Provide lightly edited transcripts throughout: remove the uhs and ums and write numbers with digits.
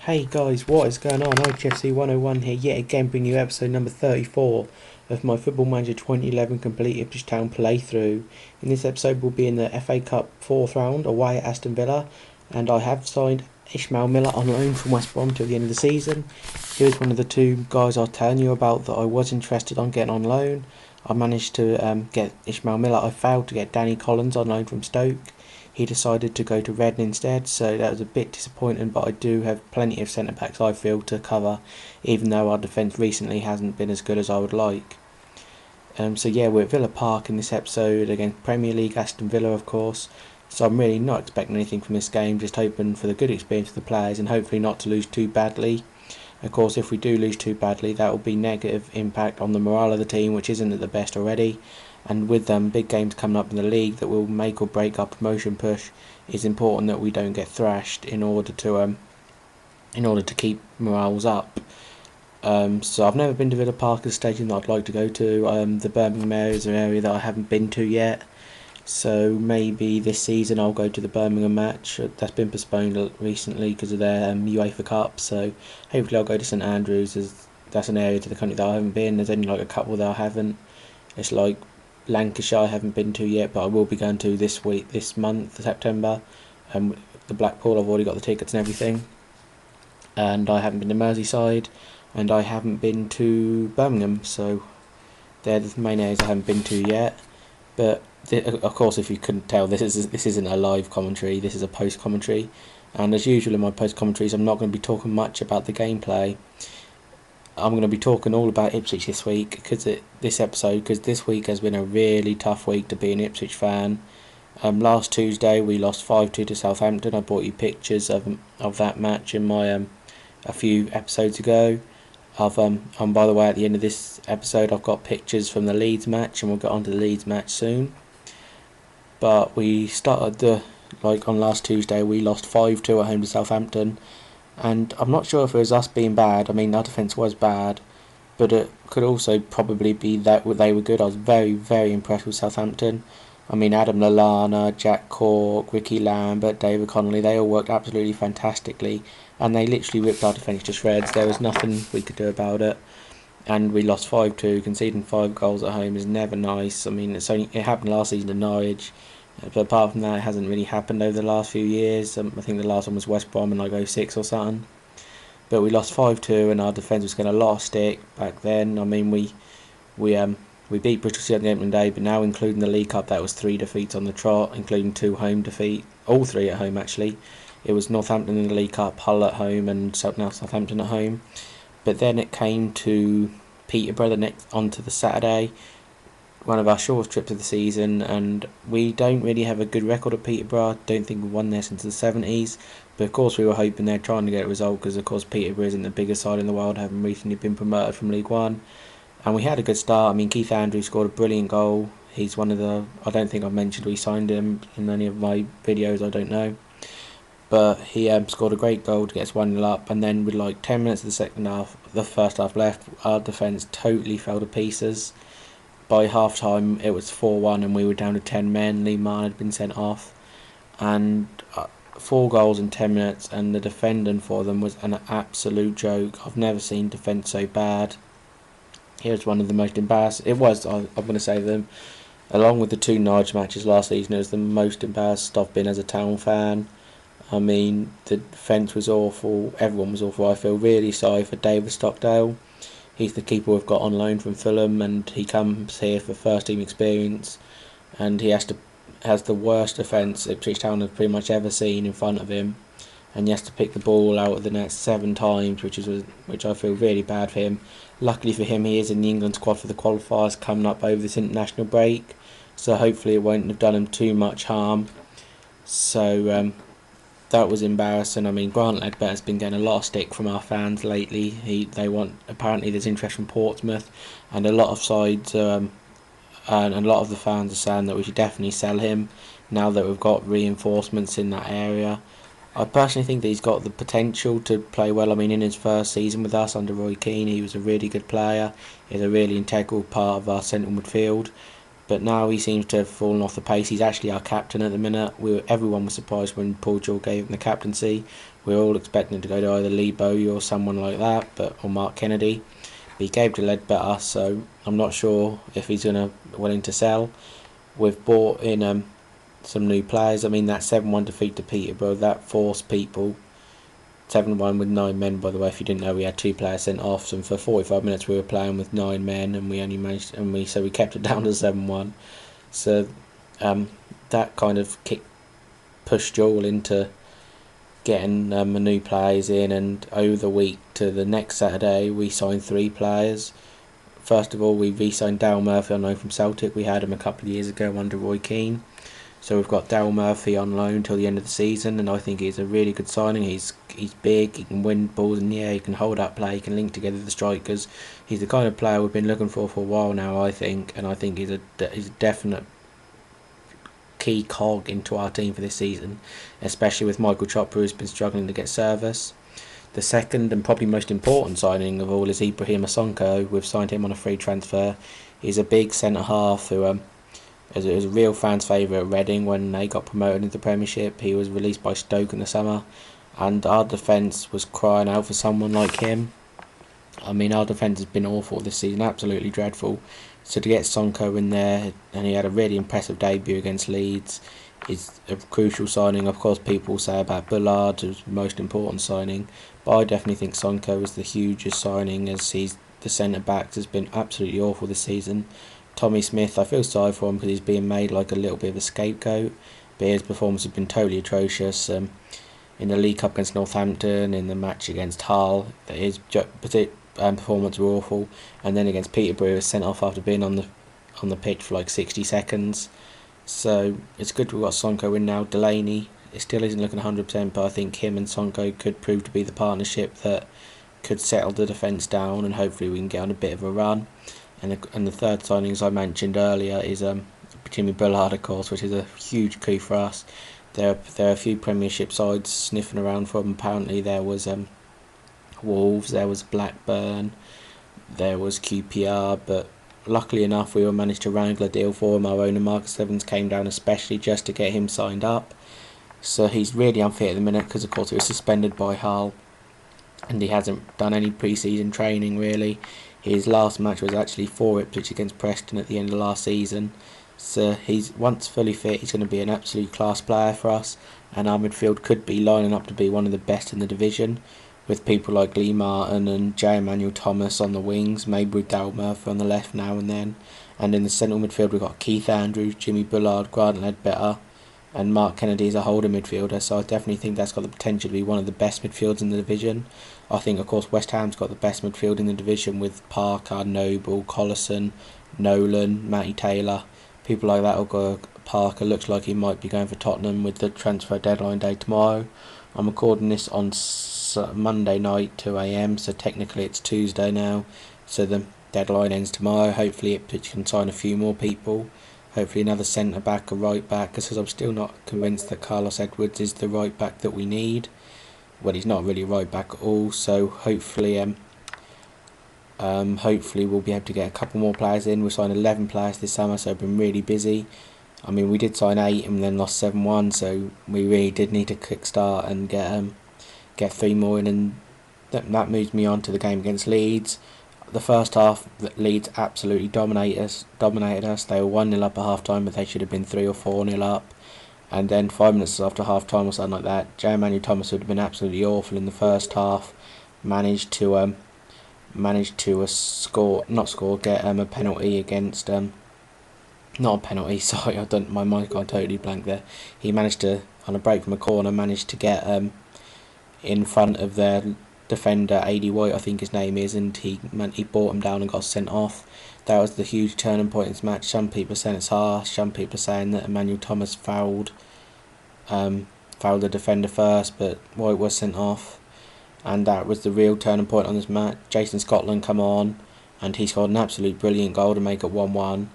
Hey guys, what is going on? ITFC 101 here, yet again bringing you episode number 34 of my Football Manager 2011 complete Ipswich Town playthrough. In this episode we'll be in the FA Cup 4th round away at Aston Villa, and I have signed Ishmael Miller on loan from West Brom till the end of the season. Here's one of the two guys I was telling you about that I was interested on getting on loan. I managed to get Ishmael Miller. I failed to get Danny Collins on loan from Stoke. He decided to go to Reading instead, so that was a bit disappointing, but I do have plenty of centre-backs I feel to cover, even though our defence recently hasn't been as good as I would like. So yeah, we're at Villa Park in this episode against Premier League Aston Villa, of course, so I'm really not expecting anything from this game, just hoping for the good experience of the players and hopefully not to lose too badly. Of course, if we do lose too badly, that will be negative impact on the morale of the team, which isn't at the best already. And with big games coming up in the league that will make or break our promotion push, it's important that we don't get thrashed in order to keep morales up. So I've never been to Villa Park as a stadium that I'd like to go to. The Birmingham area is an area that I haven't been to yet. So maybe this season I'll go to the Birmingham match. That's been postponed recently because of their UEFA Cup. So hopefully I'll go to St Andrews, as that's an area to the country that I haven't been. There's only like a couple that I haven't. It's like Lancashire I haven't been to yet, but I will be going to this month, September. The Blackpool, I've already got the tickets and everything. And I haven't been to Merseyside, and I haven't been to Birmingham. So they're the main areas I haven't been to yet. But of course, if you couldn't tell, this isn't a live commentary. This is a post commentary, and as usual in my post commentaries, I'm not going to be talking much about the gameplay. I'm going to be talking all about Ipswich this week because this week has been a really tough week to be an Ipswich fan. Last Tuesday we lost 5-2 to Southampton. I brought you pictures of that match in my a few episodes ago. By the way, at the end of this episode, I've got pictures from the Leeds match, and we'll get on to the Leeds match soon. But we started on last Tuesday, we lost 5-2 at home to Southampton. And I'm not sure if it was us being bad. I mean, our defence was bad, but it could also probably be that they were good. I was very, very impressed with Southampton. I mean, Adam Lallana, Jack Cork, Ricky Lambert, David Connolly, they all worked absolutely fantastically, and they literally ripped our defence to shreds. There was nothing we could do about it, and we lost 5-2. Conceding 5 goals at home is never nice. I mean, it happened last season to Norwich. But apart from that, it hasn't really happened over the last few years. I think the last one was West Brom in like 06 or something. But we lost 5-2, and our defence was getting a lot of stick back then. I mean, we beat Bristol City on the opening day, but now including the League Cup, that was 3 defeats on the trot, including 2 home defeats, all 3 at home actually. It was Northampton in the League Cup, Hull at home, and now Southampton at home. But then it came to Peterborough onto the Saturday, one of our shortest trips of the season, and we don't really have a good record at Peterborough. I don't think we've won there since the 70s, but of course we were hoping they're trying to get a result because of course Peterborough isn't the biggest side in the world, having recently been promoted from League One. And we had a good start. I mean, Keith Andrews scored a brilliant goal. He's one of I don't think I've mentioned we signed him in any of my videos, I don't know. But he scored a great goal to get us 1-0 up, and then with like 10 minutes of the first half left, our defence totally fell to pieces. By half time it was 4-1 and we were down to 10 men. Lee Marr had been sent off, and 4 goals in 10 minutes, and the defending for them was an absolute joke. I've never seen defence so bad. Here's one of the most embarrassing. I'm going to say them, along with the 2 Norwich matches last season, it was the most embarrassed I've been as a Town fan. I mean, the defence was awful, everyone was awful. I feel really sorry for David Stockdale. He's the keeper we've got on loan from Fulham, and he comes here for first team experience, and he has the worst defence Ipswich Town have pretty much ever seen in front of him, and he has to pick the ball out of the net 7 times, which I feel really bad for him. Luckily for him, he is in the England squad for the qualifiers coming up over this international break, so hopefully it won't have done him too much harm. So that was embarrassing. I mean, Grant Ledbetter has been getting a lot of stick from our fans lately. Apparently there's interest from Portsmouth, and a lot of sides and a lot of the fans are saying that we should definitely sell him now that we've got reinforcements in that area. I personally think that he's got the potential to play well. I mean, in his first season with us under Roy Keane, he was a really good player. He's a really integral part of our central midfield. but now he seems to have fallen off the pace. He's actually our captain at the minute. Everyone was surprised when Paul Jewell gave him the captaincy. We were all expecting it to go to either Lee Bowyer or someone like that, or Mark Kennedy. But he gave to Ledbetter, so I'm not sure if he's willing to sell. We've bought in some new players. I mean, that 7-1 defeat to Peterborough, that forced people. 7-1 with 9 men, by the way. If you didn't know, we had 2 players sent off, and for 45 minutes we were playing with 9 men, and we only managed, so we kept it down to 7-1. So that kind of pushed Joel into getting new players in, and over the week to the next Saturday we signed 3 players. First of all, we re-signed Dale Murphy on loan from Celtic. We had him a couple of years ago under Roy Keane. So we've got Dale Murphy on loan till the end of the season, and I think he's a really good signing. He's big, he can win balls in the air, he can hold up play, he can link together the strikers. He's the kind of player we've been looking for a while now, I think, and I think he's a definite key cog into our team for this season, especially with Michael Chopra, who's been struggling to get service. The second and probably most important signing of all is Ibrahim Asonko. We've signed him on a free transfer. He's a big centre half who was a real fans' favourite at Reading when they got promoted into the Premiership. He was released by Stoke in the summer, and our defence was crying out for someone like him. I mean, our defence has been awful this season, absolutely dreadful. So to get Sonko in there, and he had a really impressive debut against Leeds, is a crucial signing. Of course, people say about Bullard as the most important signing, but I definitely think Sonko is the hugest signing, as he's the centre backs has been absolutely awful this season. Tommy Smith, I feel sorry for him because he's being made like a little bit of a scapegoat, but his performance has been totally atrocious. In the League Cup against Northampton, in the match against Hull, his performance were awful, and then against Peterborough he was sent off after being on the pitch for like 60 seconds. So it's good we've got Sonko in now. Delaney, it still isn't looking 100%, but I think him and Sonko could prove to be the partnership that could settle the defence down, and hopefully we can get on a bit of a run. And the third signing, as I mentioned earlier, is Jimmy Bullard, of course, which is a huge coup for us. There are a few Premiership sides sniffing around for him. Apparently there was Wolves, there was Blackburn, there was QPR, but luckily enough we managed to wrangle a deal for him. Our owner Marcus Evans came down especially just to get him signed up. So he's really unfit at the minute because of course he was suspended by Hull, and he hasn't done any pre-season training really. His last match was actually for Ipswich against Preston at the end of last season. So he's once fully fit, he's going to be an absolute class player for us, and our midfield could be lining up to be one of the best in the division, with people like Lee Martin and J. Emmanuel Thomas on the wings, maybe with Dale Murphy on the left now and then. And in the central midfield we've got Keith Andrews, Jimmy Bullard, Grant Ledbetter, and Mark Kennedy as a holding midfielder. So I definitely think that's got the potential to be one of the best midfields in the division. I think of course West Ham's got the best midfield in the division with Parker, Noble, Collison, Nolan, Matty Taylor. People like that will go. Parker looks like he might be going for Tottenham with the transfer deadline day tomorrow. I'm recording this on Monday night 2 AM, so technically it's Tuesday now, so the deadline ends tomorrow. Hopefully Ipswich can sign a few more people, hopefully another centre back, a right back, because I'm still not convinced that Carlos Edwards is the right back that we need. Well, he's not really a right back at all, so hopefully we'll be able to get a couple more players in. We've signed 11 players this summer, so I've been really busy. I mean, we did sign 8 and then lost 7-1, so we really did need to kickstart and get 3 more in, and that moves me on to the game against Leeds. The first half, Leeds absolutely dominated us. They were 1-0 up at half time, but they should have been 3 or 4-0 up. And then 5 minutes after half time or something like that, J. Emmanuel Thomas, would have been absolutely awful in the first half, managed to get a penalty against not a penalty, sorry, my mind gone totally blank there. He managed to, on a break from a corner, get in front of their defender, A.D. White, I think his name is, and he brought him down and got sent off. That was the huge turning point in this match. Some people are saying it's harsh, some people are saying that Emmanuel Thomas fouled the defender first, but White was sent off, and that was the real turning point on this match. Jason Scotland come on, and he scored an absolute brilliant goal to make it 1-1,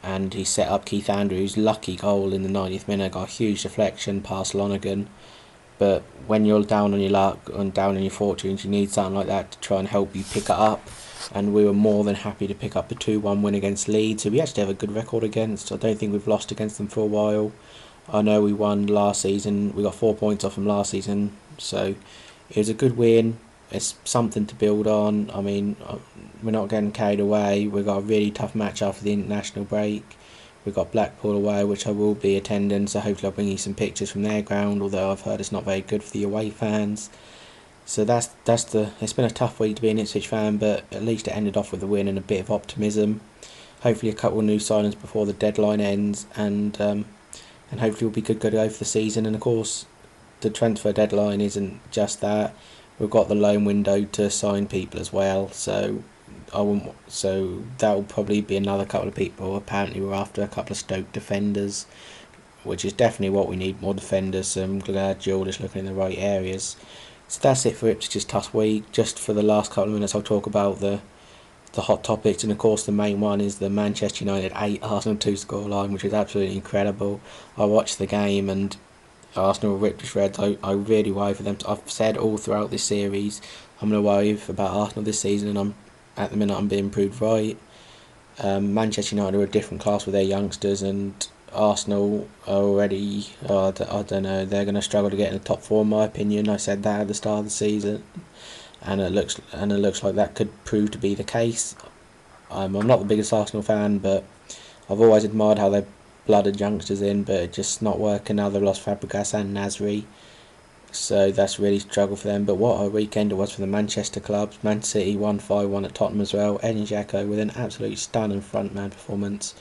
and he set up Keith Andrews' lucky goal in the 90th minute, got a huge deflection past Lonergan, but when you're down on your luck and down on your fortunes, you need something like that to try and help you pick it up. And we were more than happy to pick up the 2-1 win against Leeds, who we actually have a good record against. I don't think we've lost against them for a while. I know we won last season. We got 4 points off them last season, so it was a good win. It's something to build on. I mean, we're not getting carried away. We've got a really tough match after the international break. We've got Blackpool away, which I will be attending, so hopefully I'll bring you some pictures from their ground, although I've heard it's not very good for the away fans. So it's been a tough week to be an Ipswich fan, but at least it ended off with a win and a bit of optimism. Hopefully a couple of new signings before the deadline ends, and hopefully we'll be good to go for the season. And of course, the transfer deadline isn't just that. We've got the loan window to sign people as well, so that will probably be another couple of people. Apparently we're after a couple of Stoke defenders, which is definitely what we need, more defenders. So I'm glad Joel is looking in the right areas. So that's it for Ipswich's tough week. Just for the last couple of minutes, I'll talk about the hot topics, and of course the main one is the Manchester United 8 Arsenal 2 scoreline, which is absolutely incredible. I watched the game and Arsenal were ripped as reds. I really worry for them. I've said all throughout this series I'm going to worry about Arsenal this season, and at the minute I'm being proved right. Manchester United are a different class with their youngsters, and Arsenal are already, I don't know, they're going to struggle to get in the top 4 in my opinion. I said that at the start of the season, and it looks like that could prove to be the case. I'm not the biggest Arsenal fan, but I've always admired how they blooded youngsters in, but it's just not working now. They've lost Fabregas and Nasri, so that's really struggled for them. But what a weekend it was for the Manchester clubs. Man City won 5-1 at Tottenham as well. Edin Dzeko with an absolutely stunning frontman performance.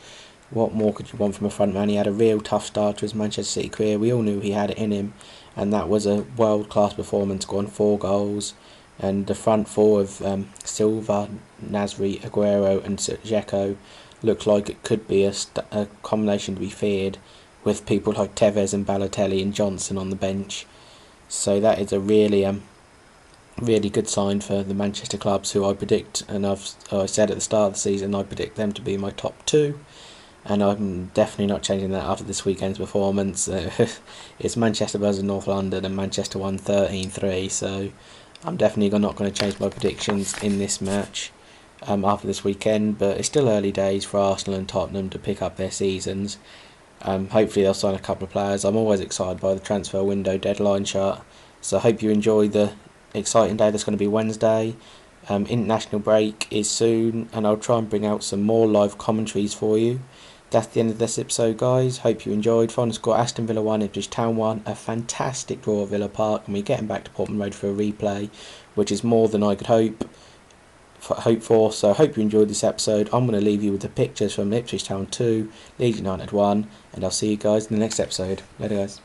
What more could you want from a frontman? He had a real tough start to his Manchester City career. We all knew he had it in him, and that was a world-class performance, scoring 4 goals. And the front 4 of Silva, Nasri, Aguero and Dzeko looks like it could be a combination to be feared, with people like Tevez and Balotelli and Johnson on the bench. So that is a really good sign for the Manchester clubs, who I predict, and I said at the start of the season I predict them to be my top 2, and I'm definitely not changing that after this weekend's performance. It's Manchester versus North London, and Manchester won 13-3, so I'm definitely not going to change my predictions in this match after this weekend. But it's still early days for Arsenal and Tottenham to pick up their seasons. Hopefully they'll sign a couple of players. I'm always excited by the transfer window deadline chart, so I hope you enjoy the exciting day that's going to be Wednesday. International break is soon, and I'll try and bring out some more live commentaries for you. That's the end of this episode, guys. Hope you enjoyed. Final score: Aston Villa 1, Ipswich Town 1. A fantastic draw at Villa Park, and we're getting back to Portman Road for a replay, which is more than I could hope for. So I hope you enjoyed this episode. I'm going to leave you with the pictures from Ipswich Town 2, Leeds United 1, and I'll see you guys in the next episode. Later, guys.